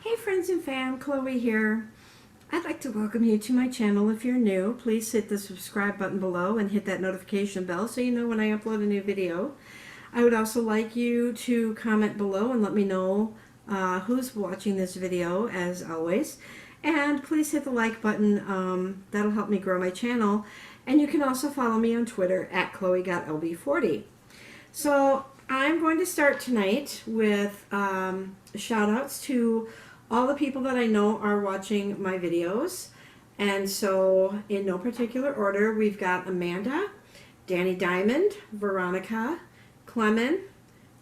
Hey friends and fam, Chloe here. I'd like to welcome you to my channel. If you're new, please hit the subscribe button below and hit that notification bell so you know when I upload a new video. I would also like you to comment below and let me know who's watching this video, as always. And please hit the like button. That'll help me grow my channel. And you can also follow me on Twitter at ChloeGotLB40. So I'm going to start tonight with shout outs to all the people that I know are watching my videos. And so in no particular order, we've got Amanda, Danny Diamond, Veronica, Clement,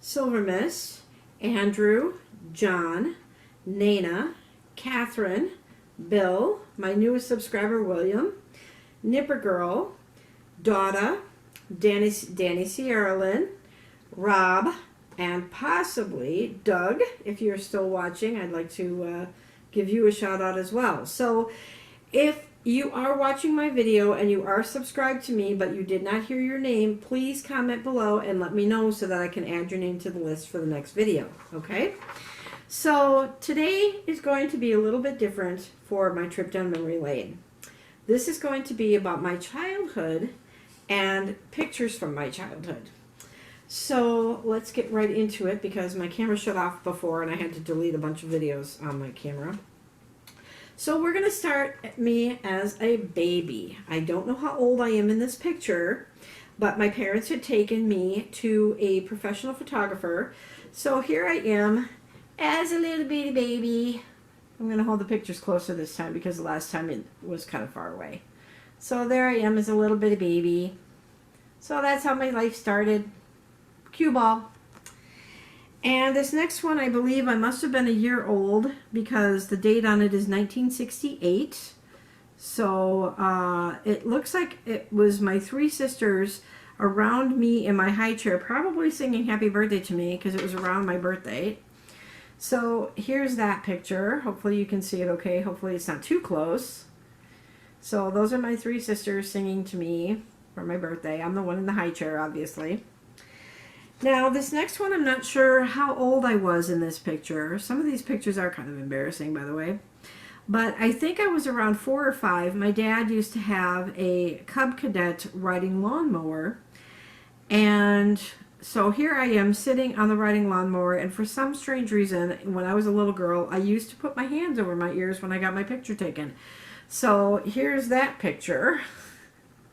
Silver Mist, Andrew, John, Nana, Catherine, Bill, my newest subscriber William, Nipper Girl, Dada, Danny Sierra Lynn, Rob, and possibly Doug. If you're still watching, I'd like to give you a shout out as well. So if you are watching my video and you are subscribed to me but you did not hear your name, please comment below and let me know so that I can add your name to the list for the next video. Okay? So today is going to be a little bit different for my trip down memory lane. This is going to be about my childhood and pictures from my childhood. So let's get right into it because my camera shut off before and I had to delete a bunch of videos on my camera. So we're going to start me as a baby. I don't know how old I am in this picture, but my parents had taken me to a professional photographer. So here I am as a little bitty baby. I'm going to hold the pictures closer this time because the last time it was kind of far away. So there I am as a little bitty baby. So that's how my life started. Cue ball. And this next one, I believe I must have been a year old because the date on it is 1968. So it looks like it was my three sisters around me in my high chair, probably singing happy birthday to me because it was around my birthday. So here's that picture. Hopefully you can see it okay. Hopefully it's not too close. So those are my three sisters singing to me for my birthday. I'm the one in the high chair, obviously. Now, this next one, I'm not sure how old I was in this picture. Some of these pictures are kind of embarrassing, by the way. But I think I was around 4 or 5. My dad used to have a Cub Cadet riding lawnmower. And so here I am sitting on the riding lawnmower. And for some strange reason, when I was a little girl, I used to put my hands over my ears when I got my picture taken. So here's that picture.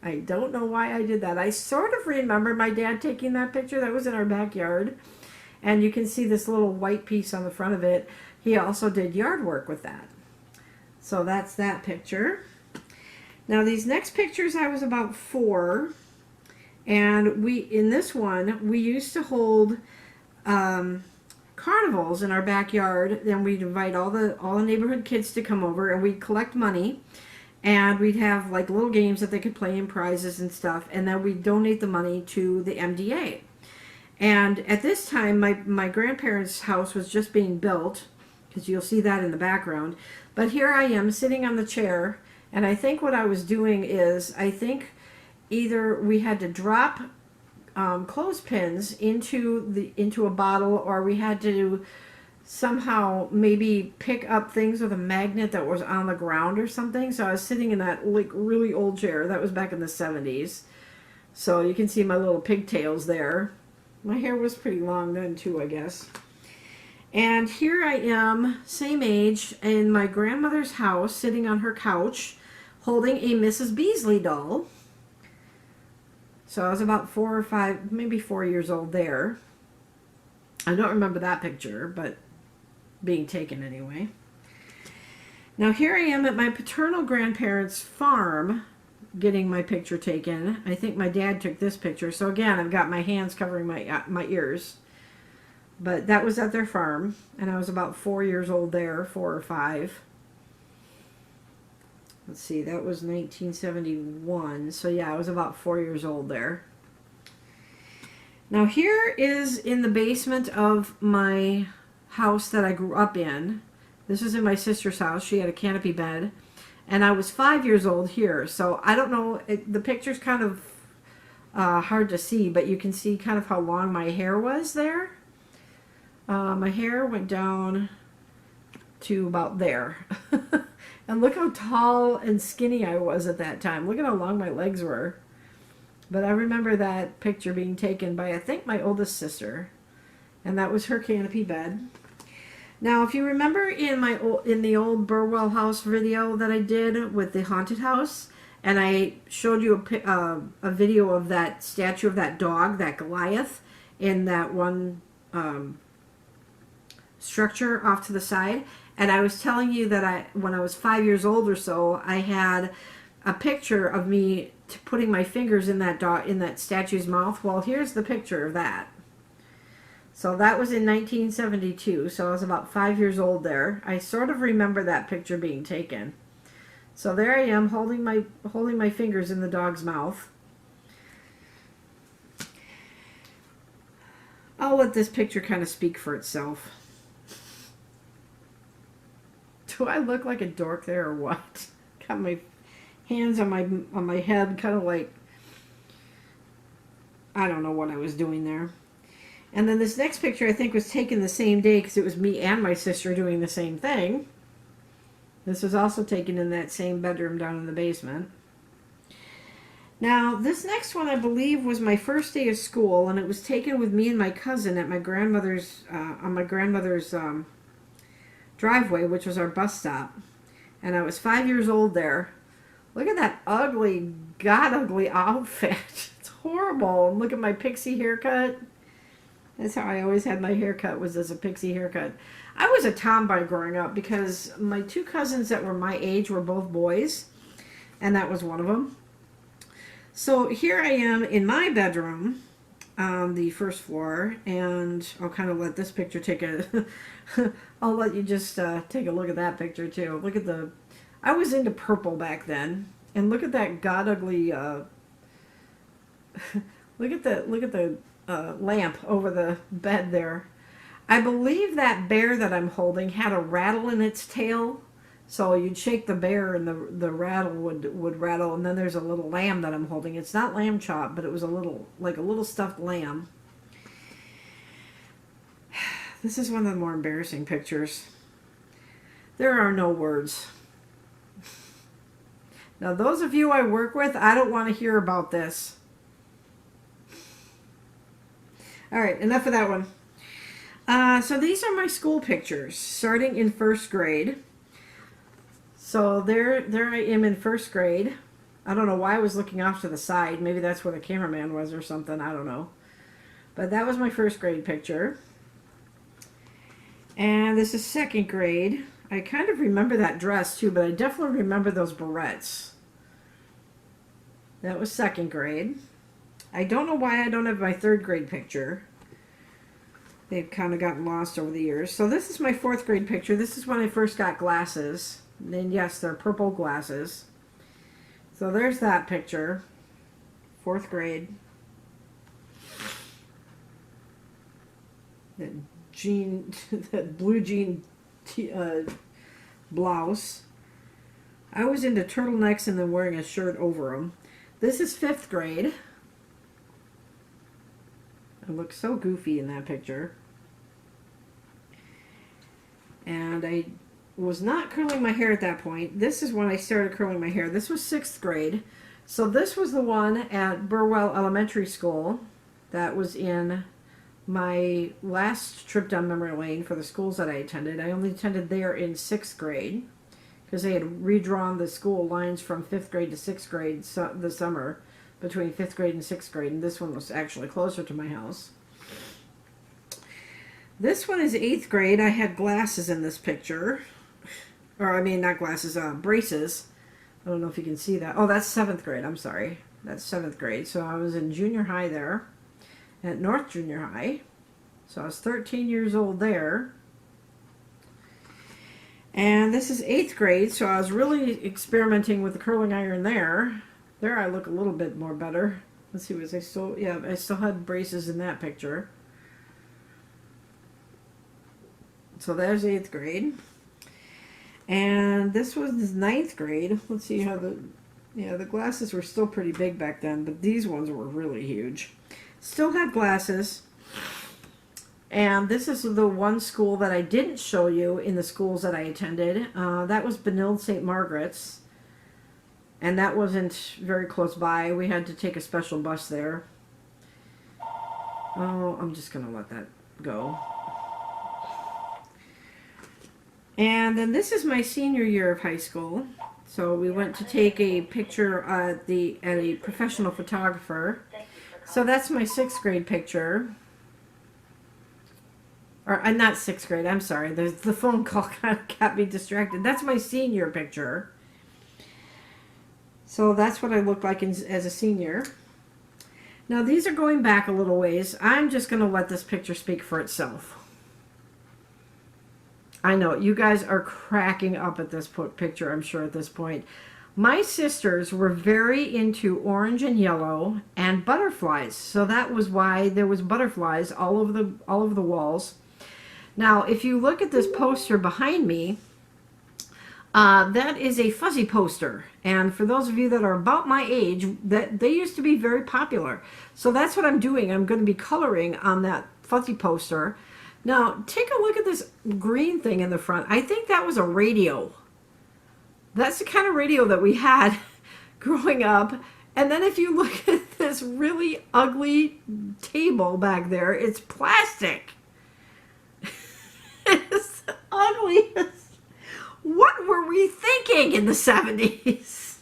I don't know why I did that. I sort of remember my dad taking that picture. That was in our backyard. And you can see this little white piece on the front of it. He also did yard work with that. So that's that picture. Now these next pictures, I was about 4. And in this one, we used to hold carnivals in our backyard. Then we'd invite all the neighborhood kids to come over and we'd collect money. And we'd have like little games that they could play and prizes and stuff. And then we'd donate the money to the MDA. And at this time, my grandparents' house was just being built, because you'll see that in the background. But here I am sitting on the chair. And I think what I was doing is, I think either we had to drop clothespins into a bottle, or we had to somehow maybe pick up things with a magnet that was on the ground or something. So I was sitting in that like really old chair. That was back in the 70s. So you can see my little pigtails there. My hair was pretty long then too, I guess. And here I am, same age, in my grandmother's house, sitting on her couch, holding a Mrs. Beasley doll. So I was about 4 or 5, maybe 4 years old there. I don't remember that picture, but being taken anyway. Now here I am at my paternal grandparents' farm getting my picture taken. I think my dad took this picture. So again, I've got my hands covering my ears. But that was at their farm, and I was about 4 years old there, 4 or 5. Let's see, that was 1971. So yeah, I was about 4 years old there. Now here is in the basement of my house that I grew up in. This was in my sister's house. She had a canopy bed. And I was 5 years old here. So I don't know, the picture's kind of hard to see, but you can see kind of how long my hair was there. My hair went down to about there. And look how tall and skinny I was at that time. Look at how long my legs were. But I remember that picture being taken by, I think, my oldest sister. And that was her canopy bed. Now, if you remember in the old Burwell house video that I did with the haunted house, and I showed you a video of that statue of that dog, that Goliath, in that one structure off to the side. And I was telling you that when I was 5 years old or so, I had a picture of me putting my fingers in that statue's mouth. Well, here's the picture of that. So that was in 1972. So I was about 5 years old there. I sort of remember that picture being taken. So there I am holding my fingers in the dog's mouth. I'll let this picture kind of speak for itself. Do I look like a dork there or what? Got my hands on my head, kind of like, I don't know what I was doing there. And then this next picture I think was taken the same day because it was me and my sister doing the same thing. This was also taken in that same bedroom down in the basement. Now, this next one I believe was my first day of school, and it was taken with me and my cousin at my grandmother's, on my grandmother's driveway, which was our bus stop. And I was 5 years old there. Look at that ugly, god ugly outfit. It's horrible. And look at my pixie haircut. That's how I always had my haircut, was as a pixie haircut. I was a tomboy growing up because my two cousins that were my age were both boys, and that was one of them. So here I am in my bedroom on the first floor, and I'll kind of let this picture take a... I'll let you just take a look at that picture too. Look at the... I was into purple back then, and look at that god ugly... look at the lamp over the bed there. I believe that bear that I'm holding had a rattle in its tail. So you'd shake the bear and the rattle would rattle. And then there's a little lamb that I'm holding. It's not lamb chop, but it was like a little stuffed lamb. This is one of the more embarrassing pictures. There are no words. Now those of you I work with, I don't want to hear about this. All right, enough of that one. So these are my school pictures, starting in first grade. So there I am in first grade. I don't know why I was looking off to the side. Maybe that's where the cameraman was or something. I don't know. But that was my first grade picture. And this is second grade. I kind of remember that dress too, but I definitely remember those barrettes. That was second grade. I don't know why I don't have my third grade picture. They've kind of gotten lost over the years. So this is my fourth grade picture. This is when I first got glasses. And yes, they're purple glasses. So there's that picture. Fourth grade. That blue jean blouse. I was into turtlenecks and then wearing a shirt over them. This is fifth grade. I look so goofy in that picture. And I was not curling my hair at that point. This is when I started curling my hair. This was sixth grade. So this was the one at Burwell Elementary School. That was in my last trip down memory lane for the schools that I attended. I only attended there in sixth grade because they had redrawn the school lines from fifth grade to sixth grade this summer, between fifth grade and sixth grade, and this one was actually closer to my house. This one is eighth grade. I had glasses in this picture. Or, I mean, not glasses, braces. I don't know if you can see that. Oh, that's seventh grade. I'm sorry. That's seventh grade. So I was in junior high there, at North Junior High. So I was 13 years old there. And this is eighth grade, so I was really experimenting with the curling iron there. There I look a little bit more better. Let's see, was I still, yeah, I still had braces in that picture. So there's eighth grade. And this was ninth grade. Let's see how the glasses were still pretty big back then, but these ones were really huge. Still had glasses. And this is the one school that I didn't show you in the schools that I attended. That was Benilde St. Margaret's. And that wasn't very close by. We had to take a special bus there. Oh, I'm just going to let that go. And then this is my senior year of high school. So we went to take a picture at a professional photographer. So that's my 6th grade picture. Or not 6th grade, I'm sorry. The phone call kind of got me distracted. That's my senior picture. So that's what I looked like as a senior. Now these are going back a little ways. I'm just going to let this picture speak for itself. I know, you guys are cracking up at this picture, I'm sure, at this point. My sisters were very into orange and yellow and butterflies. So that was why there was butterflies all over the walls. Now, if you look at this poster behind me, that is a fuzzy poster. And for those of you that are about my age, that they used to be very popular. So that's what I'm doing. I'm going to be coloring on that fuzzy poster. Now, take a look at this green thing in the front. I think that was a radio. That's the kind of radio that we had growing up. And then if you look at this really ugly table back there, it's plastic. It's ugly. What were we thinking in the 70s?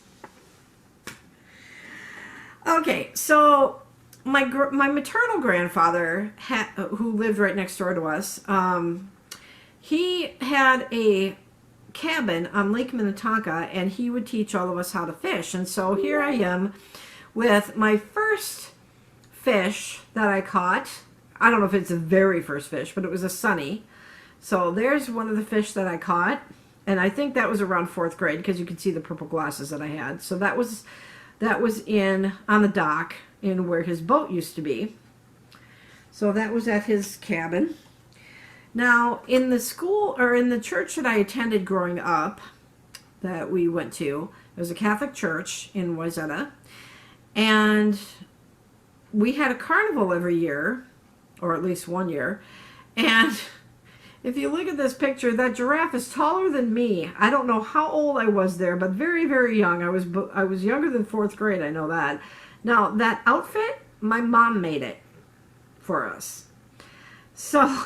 Okay, so my maternal grandfather, who lived right next door to us, he had a cabin on Lake Minnetonka, and he would teach all of us how to fish. And so here I am with my first fish that I caught. I don't know if it's the very first fish, but it was a sunny. So there's one of the fish that I caught. And I think that was around 4th grade, because you can see the purple glasses that I had. So that was on the dock in where his boat used to be. So that was at his cabin. Now, in the school, or in the church that I attended growing up, that we went to, it was a Catholic church in Wayzata. And we had a carnival every year, or at least one year. And if you look at this picture, that giraffe is taller than me. I don't know how old I was there, but very, very young. I was younger than 4th grade, I know that. Now, that outfit, my mom made it for us. So,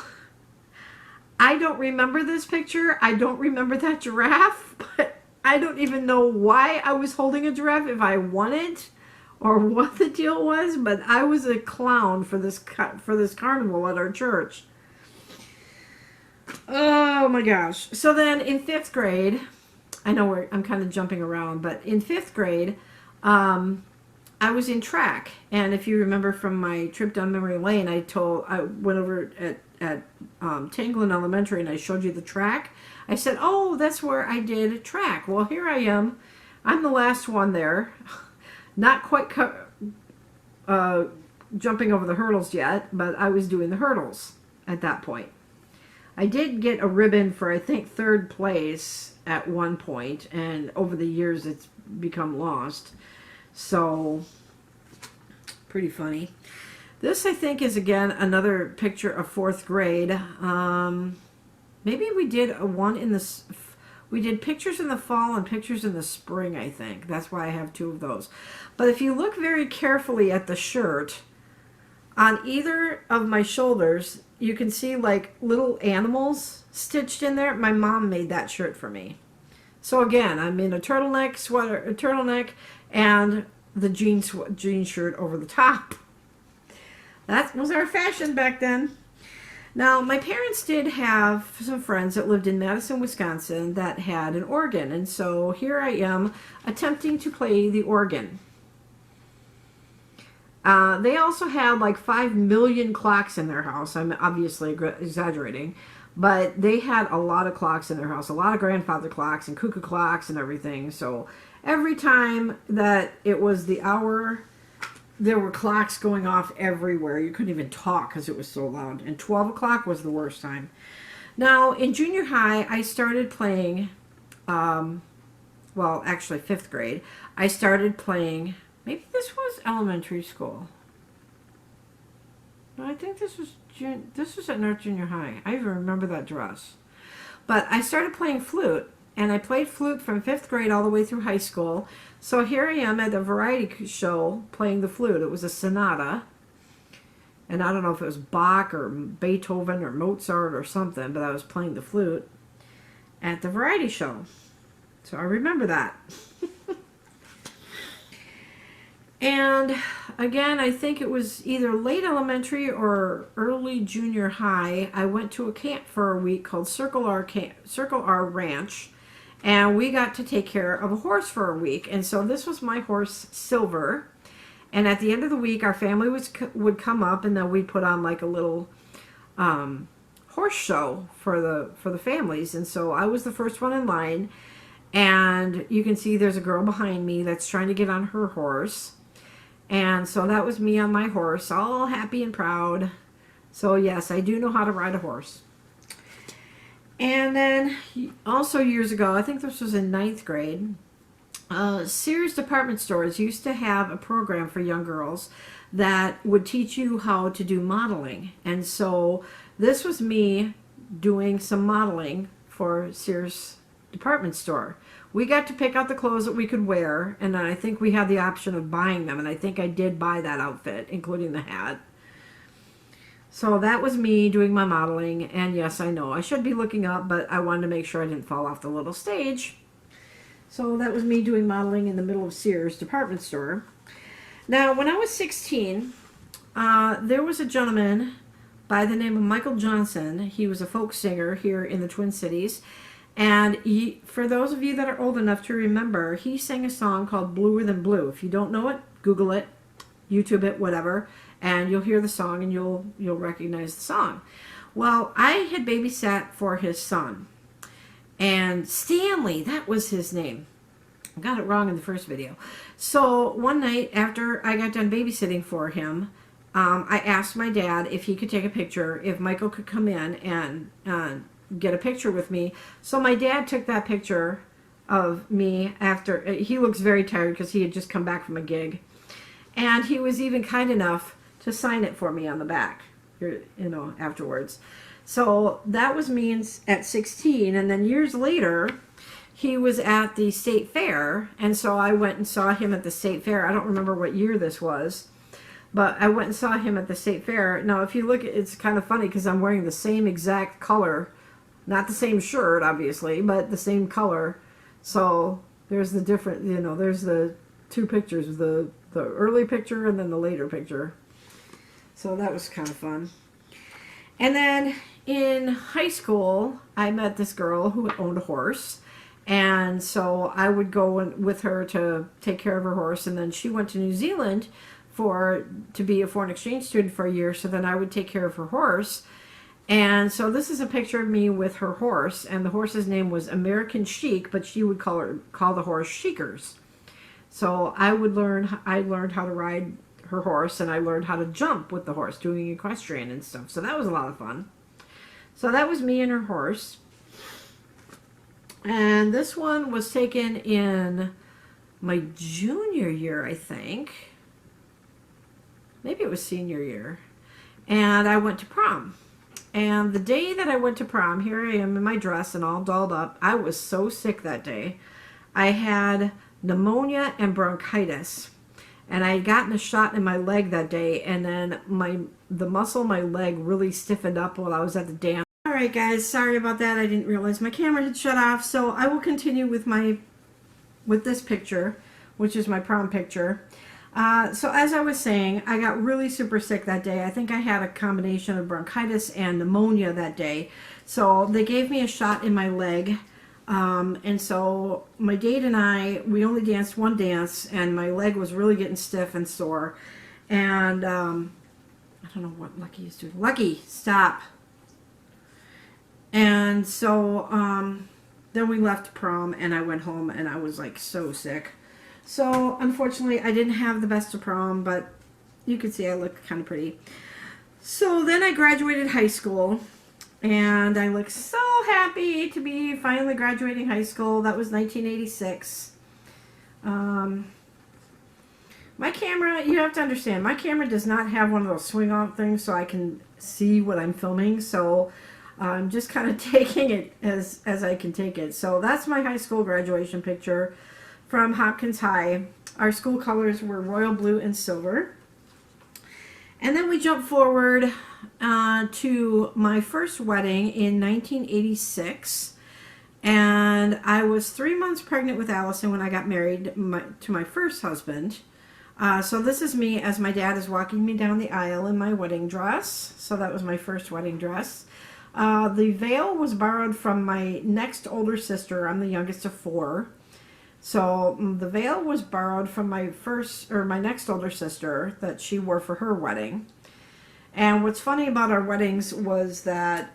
I don't remember this picture. I don't remember that giraffe, but I don't even know why I was holding a giraffe, if I won it or what the deal was, but I was a clown for this carnival at our church. Oh my gosh. So then in 5th grade, I know I'm kind of jumping around, but in 5th grade, I was in track. And if you remember from my trip down memory lane, I went over at Tanglin Elementary and I showed you the track. I said, oh, that's where I did track. Well, here I am. I'm the last one there. Not quite jumping over the hurdles yet, but I was doing the hurdles at that point. I did get a ribbon for, I think, 3rd place at one point, and over the years it's become lost. So, pretty funny. This, I think, is, again, another picture of 4th grade. Maybe we did one in the... We did pictures in the fall and pictures in the spring, I think. That's why I have 2 of those. But if you look very carefully at the shirt, on either of my shoulders, you can see like little animals stitched in there. My mom made that shirt for me. So again, I'm in a turtleneck, and the jean shirt over the top. That was our fashion back then. Now, my parents did have some friends that lived in Madison, Wisconsin that had an organ. And so here I am attempting to play the organ. They also had like 5 million clocks in their house. I'm obviously exaggerating. But they had a lot of clocks in their house. A lot of grandfather clocks and cuckoo clocks and everything. So every time that it was the hour, there were clocks going off everywhere. You couldn't even talk because it was so loud. And 12 o'clock was the worst time. Now, in junior high, I started playing, well, actually 5th grade. I started playing, maybe this was elementary school. No, I think this was at North Junior High. I even remember that dress. But I started playing flute, and I played flute from 5th grade all the way through high school. So here I am at a variety show playing the flute. It was a sonata. And I don't know if it was Bach or Beethoven or Mozart or something, but I was playing the flute at the variety show. So I remember that. And again, I think it was either late elementary or early junior high. I went to a camp for a week called Circle R Ranch, and we got to take care of a horse for a week. And so this was my horse, Silver. And at the end of the week, our family would come up, and then we'd put on like a little horse show for the families. And so I was the first one in line, and you can see there's a girl behind me that's trying to get on her horse. And so that was me on my horse, all happy and proud. So yes, I do know how to ride a horse. And then also years ago, I think this was in 9th grade, Sears department stores used to have a program for young girls that would teach you how to do modeling. And so this was me doing some modeling for Sears department store. We got to pick out the clothes that we could wear, and I think we had the option of buying them, and I think I did buy that outfit, including the hat. So that was me doing my modeling, and yes, I know I should be looking up, but I wanted to make sure I didn't fall off the little stage. So that was me doing modeling in the middle of Sears department store. Now, when I was 16, there was a gentleman by the name of Michael Johnson. He was a folk singer here in the Twin Cities. And for those of you that are old enough to remember, he sang a song called Bluer Than Blue. If you don't know it, Google it, YouTube it, whatever, and you'll hear the song and you'll recognize the song. Well, I had babysat for his son. And Stanley, that was his name. I got it wrong in the first video. So one night after I got done babysitting for him, I asked my dad if he could take a picture, if Michael could come in and get a picture with me. So my dad took that picture of me after. He looks very tired because he had just come back from a gig. And he was even kind enough to sign it for me on the back, afterwards. So that was me at 16. And then years later, he was at the state fair. And so I went and saw him at the state fair. I don't remember what year this was, but I went and saw him at the state fair. Now, if you look, it's kind of funny because I'm wearing the same exact color. Not the same shirt, obviously, but the same color. So there's the different, there's the two pictures, the early picture and then the later picture. So that was kind of fun. And then in high school, I met this girl who owned a horse. And so I would go with her to take care of her horse. And then she went to New Zealand to be a foreign exchange student for a year. So then I would take care of her horse. And so this is a picture of me with her horse, and the horse's name was American Chic, but she would call the horse Sheiker's. So I learned how to ride her horse, and I learned how to jump with the horse, doing equestrian and stuff. So that was a lot of fun. So that was me and her horse. And this one was taken in my junior year, I think. Maybe it was senior year. And I went to prom. And the day that I went to prom, here I am in my dress and all dolled up. I was so sick that day. I had pneumonia and bronchitis. And I had gotten a shot in my leg that day. And then the muscle in my leg really stiffened up while I was at the dance. Alright guys, sorry about that. I didn't realize my camera had shut off. So I will continue with this picture, which is my prom picture. So as I was saying, I got really super sick that day. I think I had a combination of bronchitis and pneumonia that day. So they gave me a shot in my leg. And so my date and we only danced one dance, and my leg was really getting stiff and sore. And I don't know what Lucky is doing. Lucky, stop. And so then we left prom, and I went home, and I was like so sick. So, unfortunately, I didn't have the best of prom, but you can see I look kind of pretty. So, then I graduated high school, and I looked so happy to be finally graduating high school. That was 1986. My camera, you have to understand, my camera does not have one of those swing on things so I can see what I'm filming. So I'm just kind of taking it as I can take it. So that's my high school graduation picture from Hopkins High. Our school colors were royal blue and silver. And then we jump forward to my first wedding in 1986. And I was 3 months pregnant with Allison when I got married to my first husband. So this is me as my dad is walking me down the aisle in my wedding dress. So that was my first wedding dress. The veil was borrowed from my next older sister. I'm the youngest of 4. So the veil was borrowed from my next older sister that she wore for her wedding. And what's funny about our weddings was that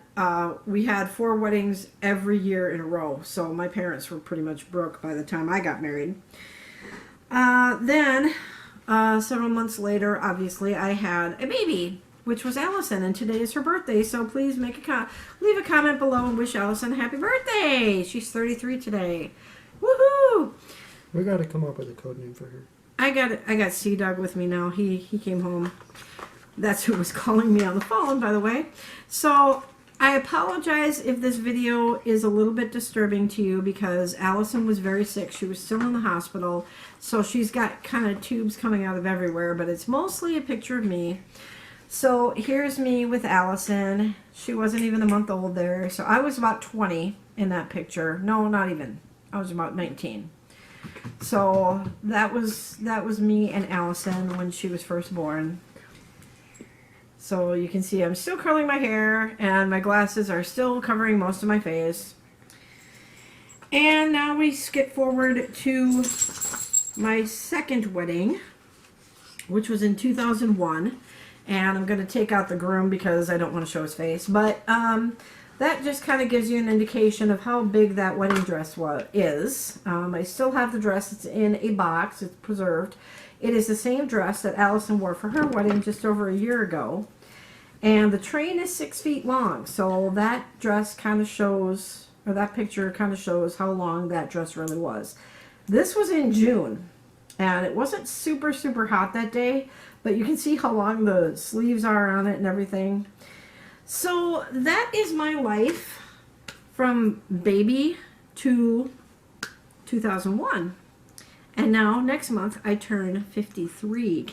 we had 4 weddings every year in a row. So my parents were pretty much broke by the time I got married. Then several months later, obviously, I had a baby, which was Allison, and today is her birthday. So please leave a comment below and wish Allison a happy birthday. She's 33 today. Woohoo! We got to come up with a code name for her. I got Sea Dog with me now. He came home. That's who was calling me on the phone, by the way. So I apologize if this video is a little bit disturbing to you because Allison was very sick. She was still in the hospital, so she's got kind of tubes coming out of everywhere, but it's mostly a picture of me. So here's me with Allison. She wasn't even a month old there, so I was about 20 in that picture. No, not even. I was about 19. So that was me and Allison when she was first born. So you can see I'm still curling my hair and my glasses are still covering most of my face. And now we skip forward to my second wedding, which was in 2001. And I'm going to take out the groom because I don't want to show his face. But that just kind of gives you an indication of how big that wedding dress is. I still have the dress. It's in a box. It's preserved. It is the same dress that Allison wore for her wedding just over a year ago. And the train is 6 feet long. So that dress kind of shows, or that picture kind of shows how long that dress really was. This was in June. And it wasn't super, super hot that day. But you can see how long the sleeves are on it and everything. So that is my life from baby to 2001. And now next month I turn 53.